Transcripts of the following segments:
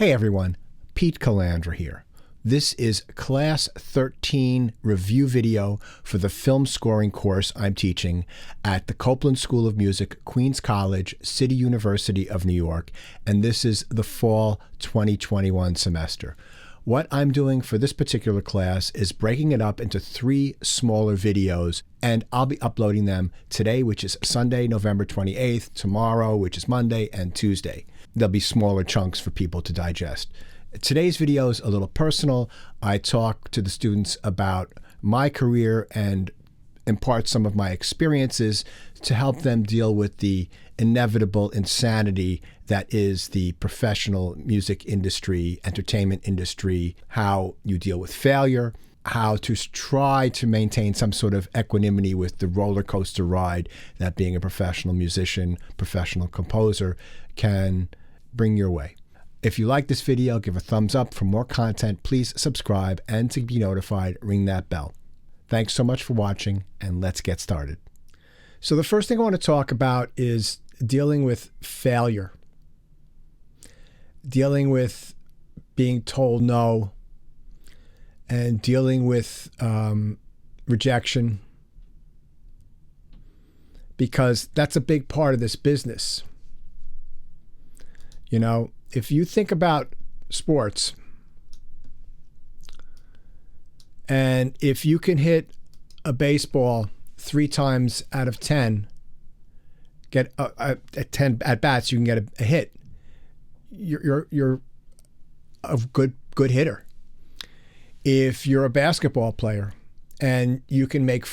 Hey everyone, Pete Calandra here. This is Class 13 review video for the film scoring course I'm teaching at the Copeland School of Music, Queens College, City University of New York, and this is the fall 2021 semester. What I'm doing for this particular class is breaking it up into 3 smaller videos, and I'll be uploading them today, which is Sunday, November 28th, tomorrow, which is Monday, and Tuesday. There'll be smaller chunks for people to digest. Today's video is a little personal. I talk to the students about my career and impart some of my experiences to help them deal with the inevitable insanity that is the professional music industry, entertainment industry, how you deal with failure, how to try to maintain some sort of equanimity with the roller coaster ride that being a professional musician, professional composer can bring your way. If you like this video, give a thumbs up. For more content, please subscribe, and to be notified, ring that bell. Thanks so much for watching, and let's get started. So the first thing I want to talk about is dealing with failure, dealing with being told no, and dealing with rejection, because that's a big part of this business. You know, if you think about sports, and if you can hit a baseball 3 times out of 10, get at 10 at bats, you can get a hit. You're a good hitter. If you're a basketball player and you can make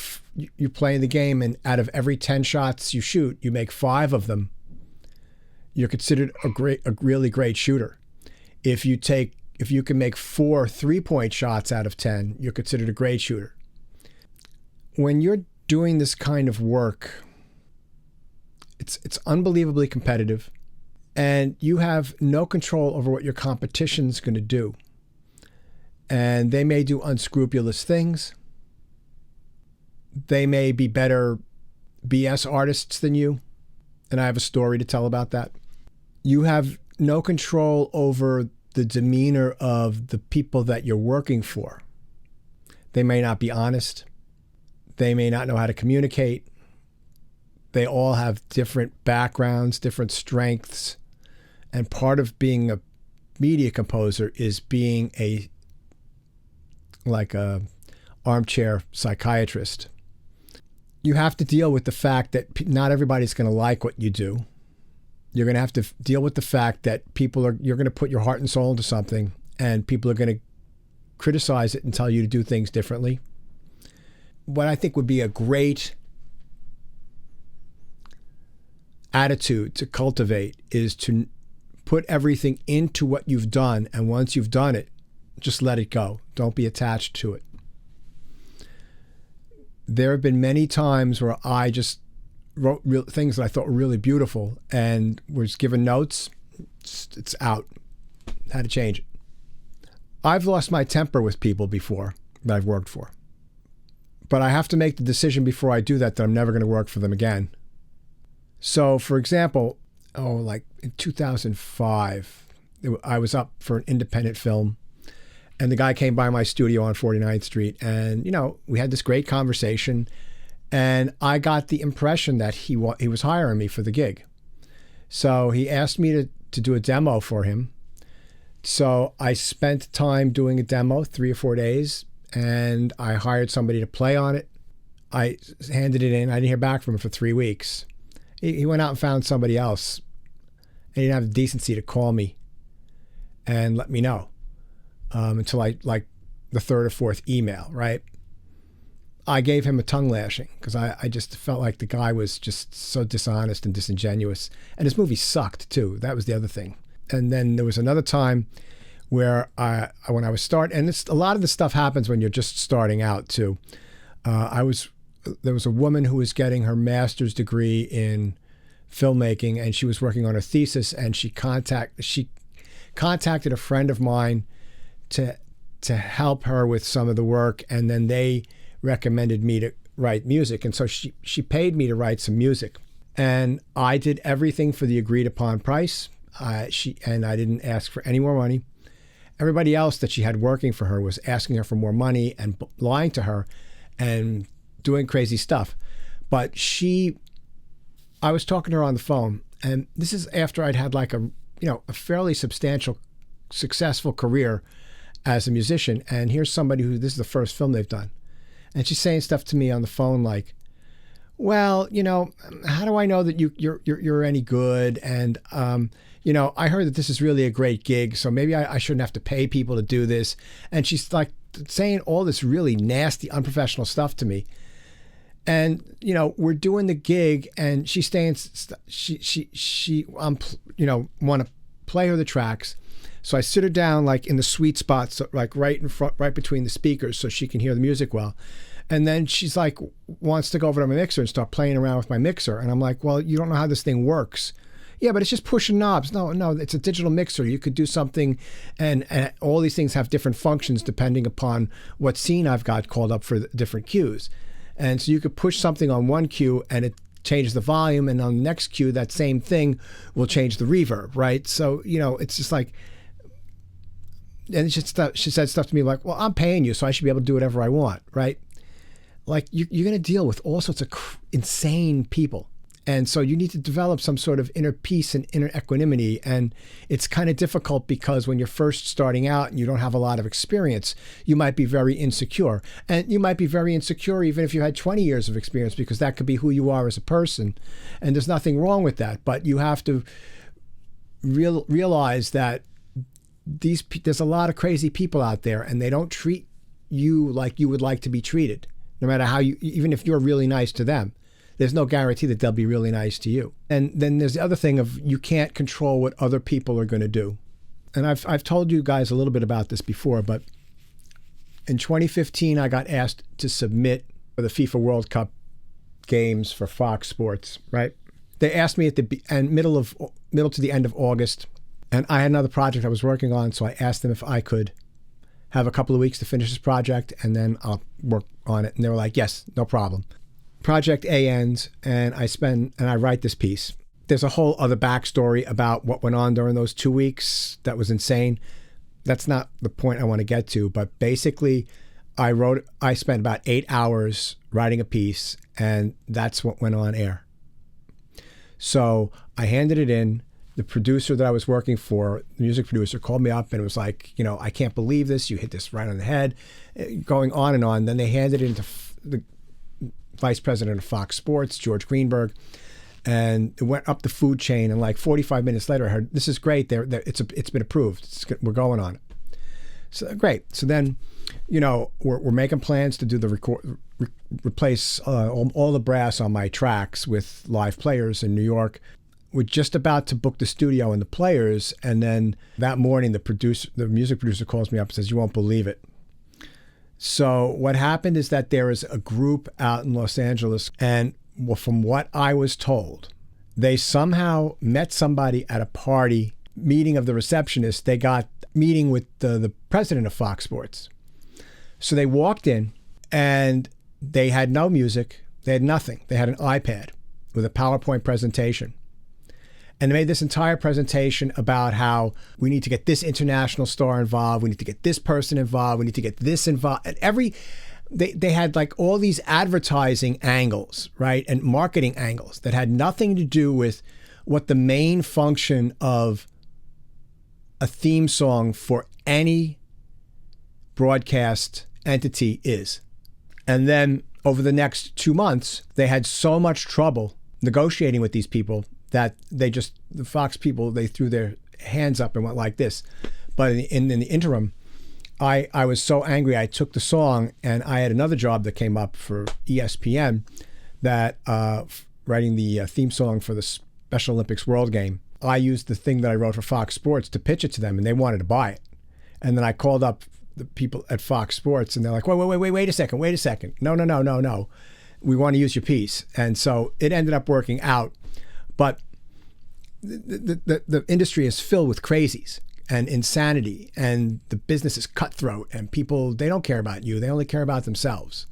you're playing the game, and out of every 10 shots you shoot, you make 5 of them, you're considered a really great shooter. If you can make 4 3-point shots out of 10, you're considered a great shooter. When you're doing this kind of work, it's unbelievably competitive, and you have no control over what your competition's going to do. And they may do unscrupulous things. They may be better BS artists than you, and I have a story to tell about that. You have no control over the demeanor of the people that you're working for. They may not be honest. They may not know how to communicate. They all have different backgrounds, different strengths. And part of being a media composer is being like a armchair psychiatrist. You have to deal with the fact that not everybody's going to like what you do. You're going to have to deal with the fact that you're going to put your heart and soul into something, and people are going to criticize it and tell you to do things differently. What I think would be a great attitude to cultivate is to put everything into what you've done, and once you've done it, just let it go. Don't be attached to it. There have been many times where I just wrote things that I thought were really beautiful and was given notes. It's out. Had to change it. I've lost my temper with people before that I've worked for. But I have to make the decision before I do that I'm never going to work for them again. So, for example, like in 2005, I was up for an independent film, and the guy came by my studio on 49th Street, and, you know, we had this great conversation, and I got the impression that he was hiring me for the gig. So he asked me to do a demo for him. So I spent time doing a demo, 3 or 4 days, and I hired somebody to play on it. I handed it in. I didn't hear back from him for 3 weeks. He went out and found somebody else, and he didn't have the decency to call me and let me know until the 3rd or 4th email, right? I gave him a tongue lashing because I just felt like the guy was just so dishonest and disingenuous. And his movie sucked too. That was the other thing. And then there was another time where when I was starting, and a lot of this stuff happens when you're just starting out too. There was a woman who was getting her master's degree in filmmaking, and she was working on a thesis, and she contacted a friend of mine to help her with some of the work, and then they recommended me to write music. And so she paid me to write some music, and I did everything for the agreed upon price. I didn't ask for any more money. Everybody else that she had working for her was asking her for more money and lying to her and doing crazy stuff. But I was talking to her on the phone, and this is after I'd had like a fairly substantial, successful career as a musician. And here's somebody this is the first film they've done. And she's saying stuff to me on the phone like, well, how do I know that you're any good? And, I heard that this is really a great gig, so maybe I shouldn't have to pay people to do this. And she's like saying all this really nasty, unprofessional stuff to me. And, we're doing the gig, and she's saying, she want to play her the tracks. So I sit her down like in the sweet spot, so like right in front, right between the speakers, so she can hear the music well. And then she's like, wants to go over to my mixer and start playing around with my mixer. And I'm like, well, you don't know how this thing works. Yeah, but it's just pushing knobs. No, it's a digital mixer. You could do something, and all these things have different functions depending upon what scene I've got called up for the different cues. And so you could push something on one cue and it changes the volume, and on the next cue, that same thing will change the reverb, right? So, it's just like, and she said stuff to me like, well, I'm paying you, so I should be able to do whatever I want, right? Like, you're going to deal with all sorts of insane people. And so you need to develop some sort of inner peace and inner equanimity. And it's kind of difficult because when you're first starting out and you don't have a lot of experience, you might be very insecure. And you might be very insecure even if you had 20 years of experience, because that could be who you are as a person. And there's nothing wrong with that. But you have to realize that there's a lot of crazy people out there, and they don't treat you like you would like to be treated, no matter how even if you're really nice to them. There's no guarantee that they'll be really nice to you. And then there's the other thing of you can't control what other people are going to do. And I've told you guys a little bit about this before, but in 2015, I got asked to submit for the FIFA World Cup games for Fox Sports, right? They asked me at the middle to the end of August, and I had another project I was working on, so I asked them if I could have a couple of weeks to finish this project, and then I'll work on it. And they were like, yes, no problem. Project A ends, and I write this piece. There's a whole other backstory about what went on during those 2 weeks that was insane. That's not the point I want to get to, but basically I spent about 8 hours writing a piece, and that's what went on air. So I handed it in. The producer that I was working for, the music producer, called me up and was like, I can't believe this. You hit this right on the head, going on and on. Then they handed it into the vice president of Fox Sports, George Greenberg, and it went up the food chain. And like 45 minutes later, I heard, this is great. It's been approved. We're going on it. So great. So then, we're making plans to do the replace all the brass on my tracks with live players in New York. We're just about to book the studio and the players, and then that morning, the music producer calls me up and says, "You won't believe it." So what happened is that there is a group out in Los Angeles, and from what I was told, they somehow met somebody at a party meeting of the receptionist. They got meeting with the president of Fox Sports. So they walked in, and they had no music. They had nothing. They had an iPad with a PowerPoint presentation. And they made this entire presentation about how we need to get this international star involved. We need to get this person involved. We need to get this involved. And they had like all these advertising angles, right? And marketing angles that had nothing to do with what the main function of a theme song for any broadcast entity is. And then over the next 2 months, they had so much trouble negotiating with these people that the Fox people, they threw their hands up and went like this. But in the interim, I was so angry, I took the song, and I had another job that came up for ESPN, that writing the theme song for the Special Olympics World Game. I used the thing that I wrote for Fox Sports to pitch it to them, and they wanted to buy it. And then I called up the people at Fox Sports, and they're like, wait a second. No. We want to use your piece. And so it ended up working out. But the industry is filled with crazies and insanity, and the business is cutthroat, and people, they don't care about you. They only care about themselves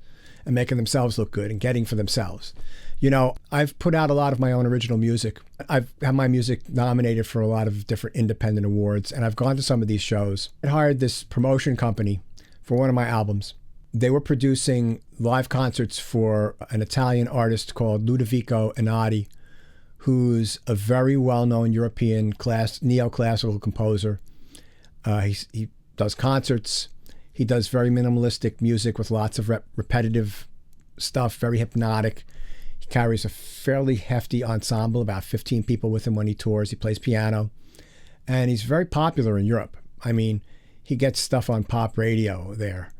and making themselves look good and getting for themselves. I've put out a lot of my own original music. I've had my music nominated for a lot of different independent awards, and I've gone to some of these shows. I hired this promotion company for one of my albums. They were producing live concerts for an Italian artist called Ludovico Einaudi, who's a very well-known European neoclassical composer. He does concerts. He does very minimalistic music with lots of repetitive stuff, very hypnotic. He carries a fairly hefty ensemble, about 15 people with him when he tours. He plays piano. And he's very popular in Europe. I mean, he gets stuff on pop radio there.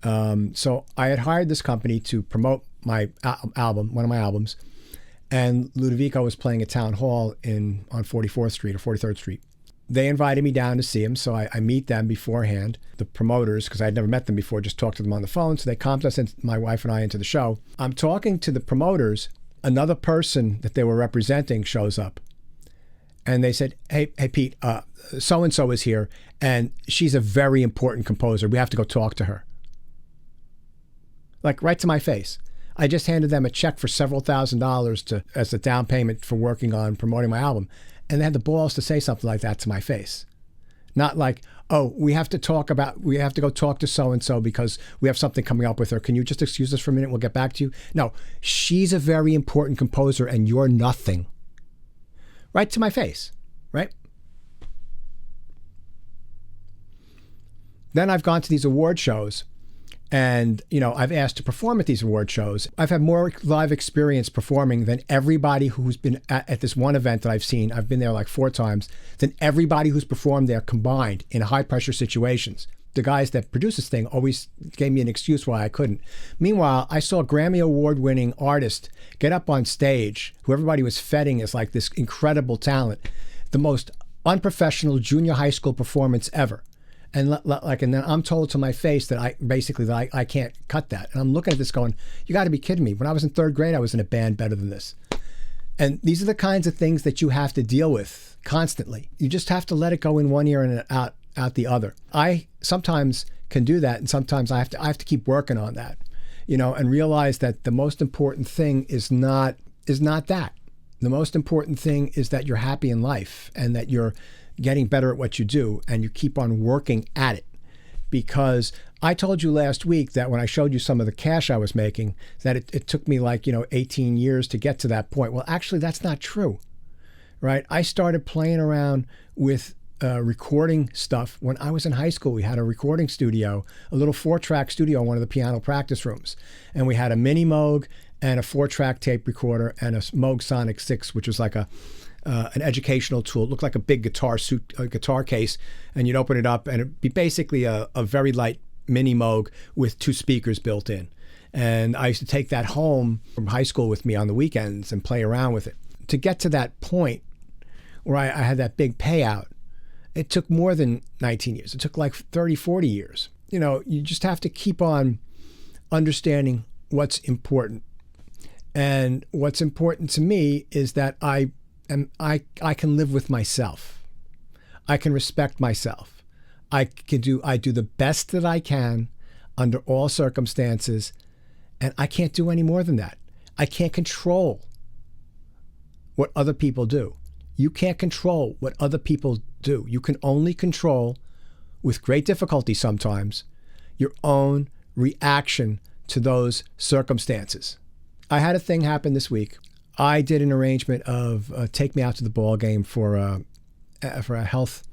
So I had hired this company to promote my album, one of my albums. And Ludovico was playing a town hall on 44th Street or 43rd Street. They invited me down to see him, so I meet them beforehand, the promoters, because I'd never met them before, just talked to them on the phone. So they comped us, my wife and I, into the show. I'm talking to the promoters. Another person that they were representing shows up. And they said, hey Pete, so-and-so is here, and she's a very important composer. We have to go talk to her. Like, right to my face. I just handed them a check for several $1,000s as a down payment for working on promoting my album. And they had the balls to say something like that to my face. Not like, oh, we have to go talk to so-and-so because we have something coming up with her. Can you just excuse us for a minute? We'll get back to you. No, she's a very important composer and you're nothing. Right to my face, right? Then I've gone to these award shows. And, I've asked to perform at these award shows. I've had more live experience performing than everybody who's been at this one event that I've seen. I've been there like 4 times, than everybody who's performed there combined in high pressure situations. The guys that produce this thing always gave me an excuse why I couldn't. Meanwhile, I saw a Grammy Award winning artist get up on stage, who everybody was feting as like this incredible talent, the most unprofessional junior high school performance ever. And then I'm told to my face that I can't cut that. And I'm looking at this going, you got to be kidding me. When I was in 3rd grade, I was in a band better than this. And these are the kinds of things that you have to deal with constantly. You just have to let it go in one ear and out the other. I sometimes can do that, and sometimes I have to keep working on that, and realize that the most important thing is not that. The most important thing is that you're happy in life and that you're getting better at what you do, and you keep on working at it. Because I told you last week that when I showed you some of the cash I was making, that it took me 18 years to get to that point. Well, actually, that's not true, right? I started playing around with recording stuff when I was in high school. We had a recording studio, a little 4-track studio in one of the piano practice rooms. And we had a mini Moog and a 4-track tape recorder and a Moog Sonic 6, which was like an educational tool. It looked like a big guitar case, and you'd open it up and it'd be basically a very light mini Moog with 2 speakers built in. And I used to take that home from high school with me on the weekends and play around with it. To get to that point where I had that big payout, it took more than 19 years. It took like 30, 40 years. You just have to keep on understanding what's important. And what's important to me is that I can live with myself. I can respect myself. I do the best that I can under all circumstances, and I can't do any more than that. I can't control what other people do. You can't control what other people do. You can only control, with great difficulty sometimes, your own reaction to those circumstances. I had a thing happen this week. I did an arrangement of take me out to the ball game for a health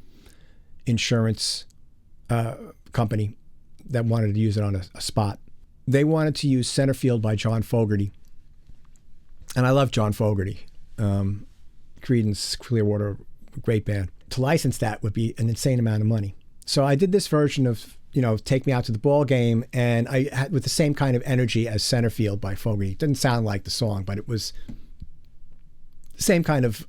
insurance company that wanted to use it on a spot. They wanted to use Center Field by John Fogerty. And I love John Fogerty. Creedence Clearwater, great band. To license that would be an insane amount of money. So I did this version of, take me out to the ball game, and I had with the same kind of energy as Center Field by Fogerty. It didn't sound like the song, but it was the same kind of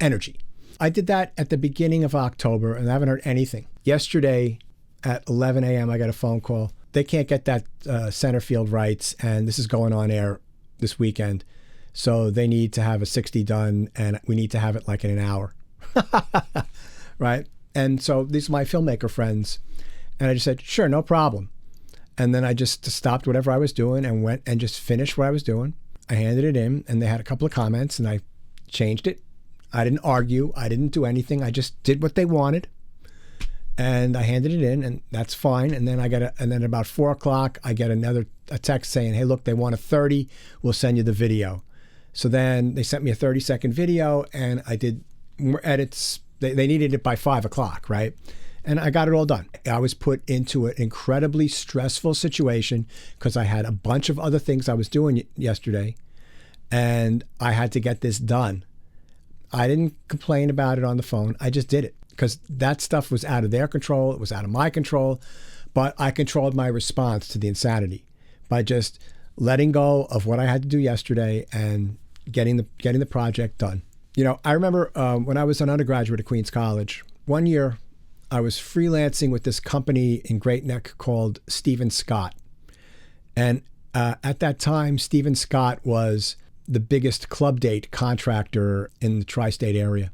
energy. I did that at the beginning of October, and I haven't heard anything. Yesterday at 11 a.m., I got a phone call. They can't get that Center Field rights, and this is going on air this weekend. So they need to have a 60 done, and we need to have it like in an hour. Right? And so these are my filmmaker friends. And I just said, sure, no problem. And then I just stopped whatever I was doing and went and just finished what I was doing. I handed it in, and they had a couple of comments, and I changed it. I didn't argue. I didn't do anything. I just did what they wanted, and I handed it in, and that's fine. And then and then about 4 o'clock, I get a text saying, "Hey, look, they want a 30. We'll send you the video." So then they sent me a 30-second video, and I did more edits. They needed it by 5 o'clock, right? And I got it all done. I was put into an incredibly stressful situation because I had a bunch of other things I was doing yesterday, and I had to get this done. I didn't complain about it on the phone. I just did it because that stuff was out of their control. It was out of my control, but I controlled my response to the insanity by just letting go of what I had to do yesterday and getting the project done. You know, I remember when I was an undergraduate at Queens College, one year I was freelancing with this company in Great Neck called Stephen Scott. And at that time, Stephen Scott was the biggest club date contractor in the tri-state area.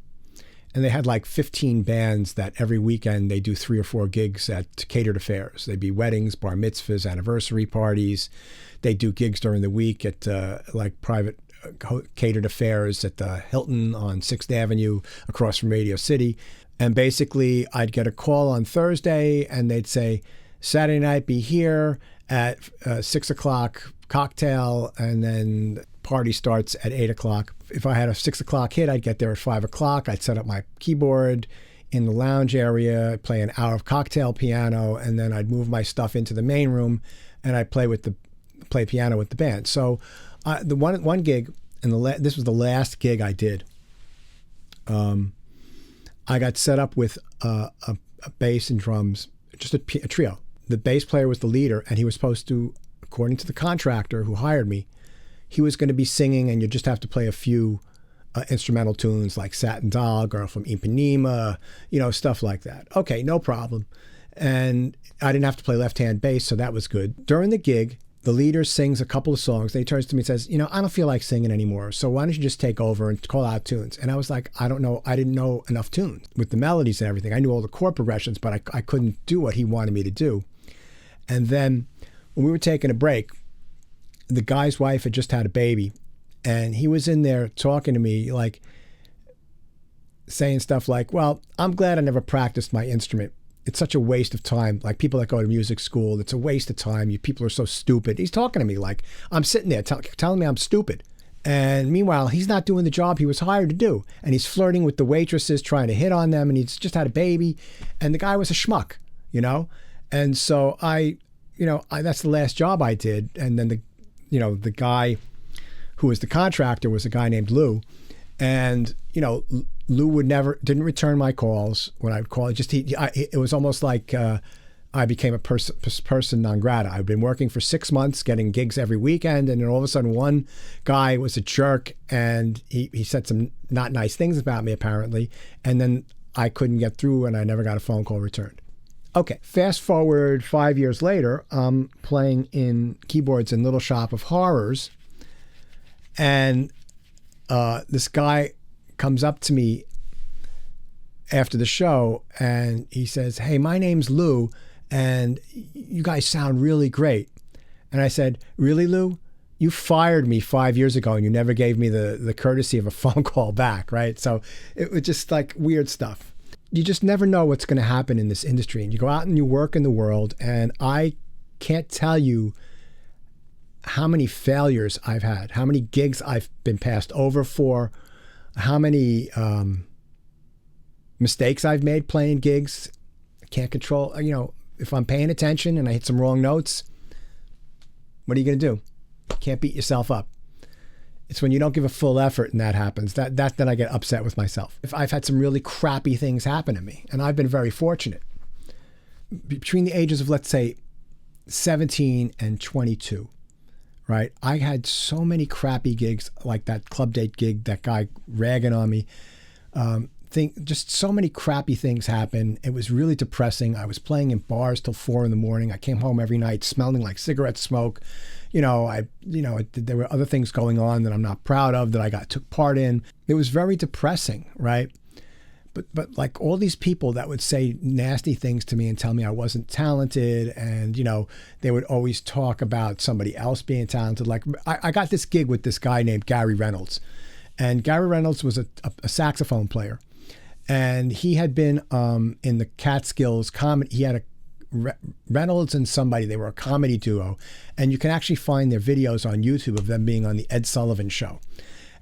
And they had like 15 bands that every weekend they do 3 or 4 gigs at catered affairs. They'd be weddings, bar mitzvahs, anniversary parties. They do gigs during the week at like private catered affairs at the Hilton on 6th Avenue across from Radio City. And basically, I'd get a call on Thursday, and they'd say, Saturday night, be here at 6 o'clock cocktail, and then party starts at 8 o'clock. If I had a 6 o'clock hit, I'd get there at 5 o'clock. I'd set up my keyboard in the lounge area, play an hour of cocktail piano, and then I'd move my stuff into the main room, and I'd play piano with the band. So the one gig, and this was the last gig I did. I got set up with a bass and drums, just a trio. The bass player was the leader, and he was supposed to, according to the contractor who hired me, he was going to be singing, and you just have to play a few instrumental tunes like Satin Doll, Girl from Ipanema, stuff like that. Okay, no problem. And I didn't have to play left-hand bass, so that was good. During the gig, the leader sings a couple of songs. Then he turns to me and says, I don't feel like singing anymore, so why don't you just take over and call out tunes? And I was like, I don't know. I didn't know enough tunes with the melodies and everything. I knew all the chord progressions, but I couldn't do what he wanted me to do. And then when we were taking a break, the guy's wife had just had a baby, and he was in there talking to me, like saying stuff like, well, I'm glad I never practiced my instrument. It's such a waste of time. Like people that go to music school, it's a waste of time. You people are so stupid. He's talking to me like I'm sitting there telling me I'm stupid. And meanwhile, he's not doing the job he was hired to do. And he's flirting with the waitresses, trying to hit on them. And he's just had a baby. And the guy was a schmuck, And so I that's the last job I did. And then the guy who was the contractor was a guy named Lou. And, Lou didn't return my calls when I would call. It was almost like I became a person non grata. I'd been working for 6 months, getting gigs every weekend, and then all of a sudden one guy was a jerk, and he said some not nice things about me, apparently, and then I couldn't get through, and I never got a phone call returned. Okay, fast forward 5 years later, I'm playing in keyboards in Little Shop of Horrors, and this guy comes up to me after the show, and he says, hey, my name's Lou, and you guys sound really great. And I said, really, Lou? You fired me 5 years ago, and you never gave me the courtesy of a phone call back, right? So it was just like weird stuff. You just never know what's going to happen in this industry. And you go out and you work in the world, and I can't tell you how many failures I've had, how many gigs I've been passed over for, how many mistakes I've made playing gigs. I can't control, if I'm paying attention and I hit some wrong notes, what are you going to do? You can't beat yourself up. It's when you don't give a full effort and that happens, then I get upset with myself. If I've had some really crappy things happen to me, and I've been very fortunate. Between the ages of, let's say, 17 and 22, right? I had so many crappy gigs, like that club date gig, that guy ragging on me. Just so many crappy things happen. It was really depressing. I was playing in bars till 4 a.m. I came home every night smelling like cigarette smoke. There were other things going on that I'm not proud of that I took part in. It was very depressing, right? But like all these people that would say nasty things to me and tell me I wasn't talented, and they would always talk about somebody else being talented. Like I got this gig with this guy named Gary Reynolds, and Gary Reynolds was a saxophone player, and he had been in the Catskills comedy. He had a Reynolds and somebody, they were a comedy duo, and you can actually find their videos on YouTube of them being on the Ed Sullivan Show.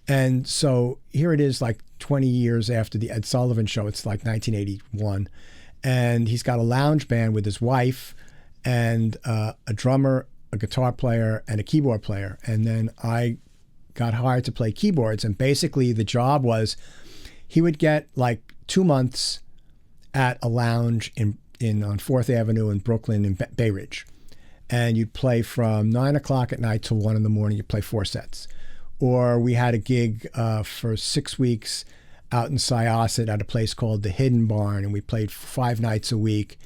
And so here it is, like 20 years after the Ed Sullivan Show. It's like 1981. And he's got a lounge band with his wife and a drummer, a guitar player, and a keyboard player. And then I got hired to play keyboards. And basically the job was he would get like 2 months at a lounge on 4th Avenue in Brooklyn in Bay Ridge. And you'd play from 9 o'clock at night till 1 in the morning. You'd play 4 sets. Or we had a gig for 6 weeks out in Syosset at a place called the Hidden Barn, and we played 5 nights a week.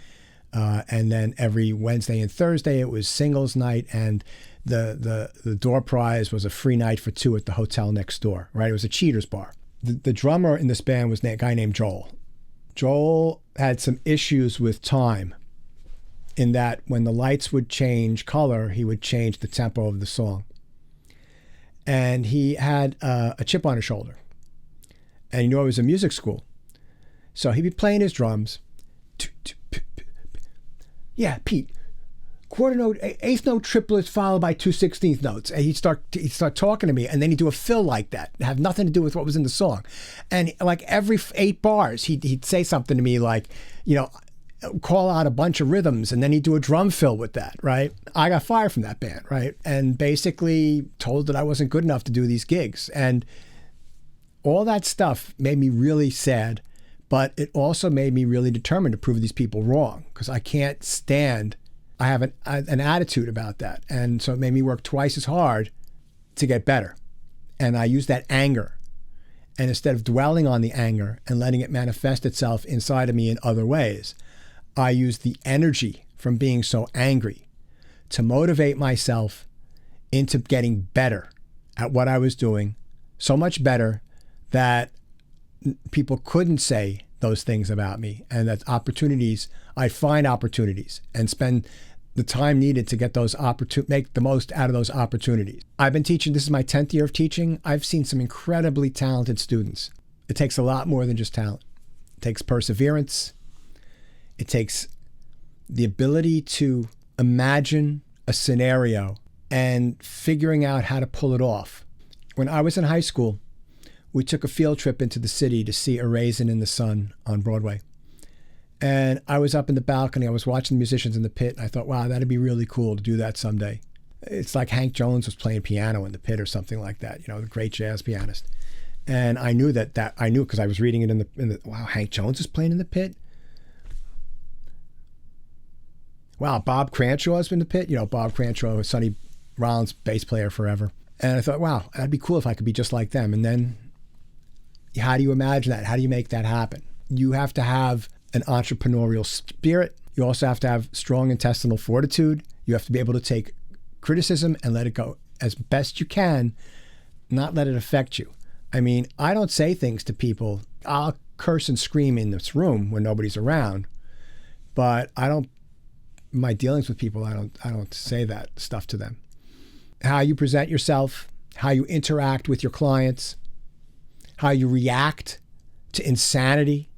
And then every Wednesday and Thursday it was singles night, and the door prize was a free night for 2 at the hotel next door. Right? It was a cheaters bar. The drummer in this band was a guy named Joel. Joel had some issues with time, in that when the lights would change color, he would change the tempo of the song. And he had a chip on his shoulder. And it was a music school. So he'd be playing his drums. Yeah, Pete, quarter note, eighth note triplets followed by 2/16 notes. And he'd start talking to me, and then he'd do a fill like that. Have nothing to do with what was in the song. And like every 8 bars, he'd say something to me like, call out a bunch of rhythms, and then he'd do a drum fill with that, right? I got fired from that band, right? And basically told that I wasn't good enough to do these gigs. And all that stuff made me really sad, but it also made me really determined to prove these people wrong, because I can't stand, I have an attitude about that. And so it made me work twice as hard to get better. And I used that anger. And instead of dwelling on the anger and letting it manifest itself inside of me in other ways, I used the energy from being so angry to motivate myself into getting better at what I was doing, so much better that people couldn't say those things about me, and that I'd find opportunities and spend the time needed to get those make the most out of those opportunities. I've been teaching, this is my 10th year of teaching. I've seen some incredibly talented students. It takes a lot more than just talent. It takes perseverance. It takes the ability to imagine a scenario and figuring out how to pull it off. When I was in high school, we took a field trip into the city to see A Raisin in the Sun on Broadway. And I was up in the balcony. I was watching the musicians in the pit. And I thought, wow, that'd be really cool to do that someday. It's like Hank Jones was playing piano in the pit or something like that, the great jazz pianist. And I knew I knew because I was reading it in the wow, Hank Jones is playing in the pit? Wow, Bob Cranshaw's in the pit. Bob Cranshaw was Sonny Rollins' bass player forever. And I thought, wow, that'd be cool if I could be just like them. And then how do you imagine that? How do you make that happen? You have to have an entrepreneurial spirit. You also have to have strong intestinal fortitude. You have to be able to take criticism and let it go as best you can, not let it affect you. I mean, I don't say things to people. I'll curse and scream in this room when nobody's around, but my dealings with people, I don't say that stuff to them. How you present yourself, how you interact with your clients, how you react to insanity.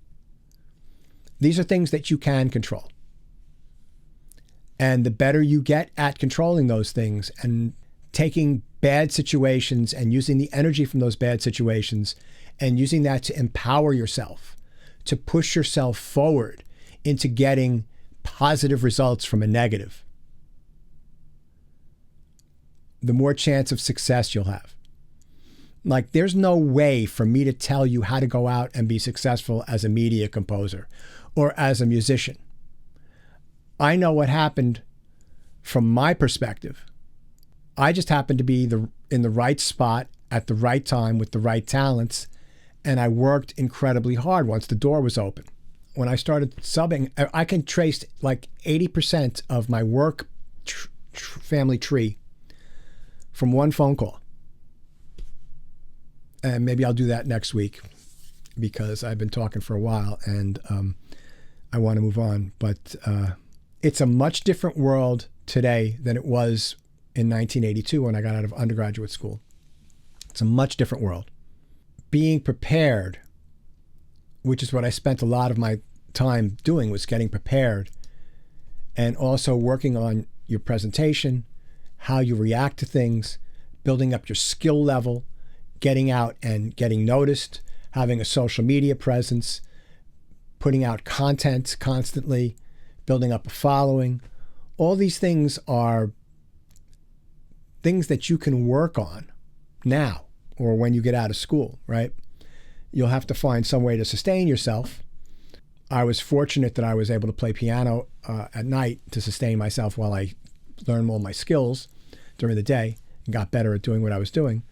These are things that you can control. And the better you get at controlling those things and taking bad situations and using the energy from those bad situations and using that to empower yourself, to push yourself forward into getting positive results from a negative, the more chance of success you'll have. Like, there's no way for me to tell you how to go out and be successful as a media composer or as a musician. I know what happened from my perspective. I just happened to be in the right spot at the right time with the right talents, and I worked incredibly hard once the door was open. When I started subbing, I can trace like 80% of my work family tree from one phone call. And maybe I'll do that next week. because I've been talking for a while and I want to move on. But it's a much different world today than it was in 1982 when I got out of undergraduate school. It's a much different world. Being prepared, which is what I spent a lot of my time doing, was getting prepared, and also working on your presentation, how you react to things, building up your skill level, getting out and getting noticed, having a social media presence, putting out content constantly, building up a following. All these things are things that you can work on now or when you get out of school, right? You'll have to find some way to sustain yourself. I was fortunate that I was able to play piano at night to sustain myself while I learned all my skills during the day and got better at doing what I was doing.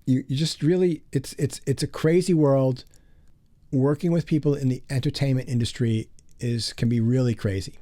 You just really, it's a crazy world. Working with people in the entertainment industry can be really crazy.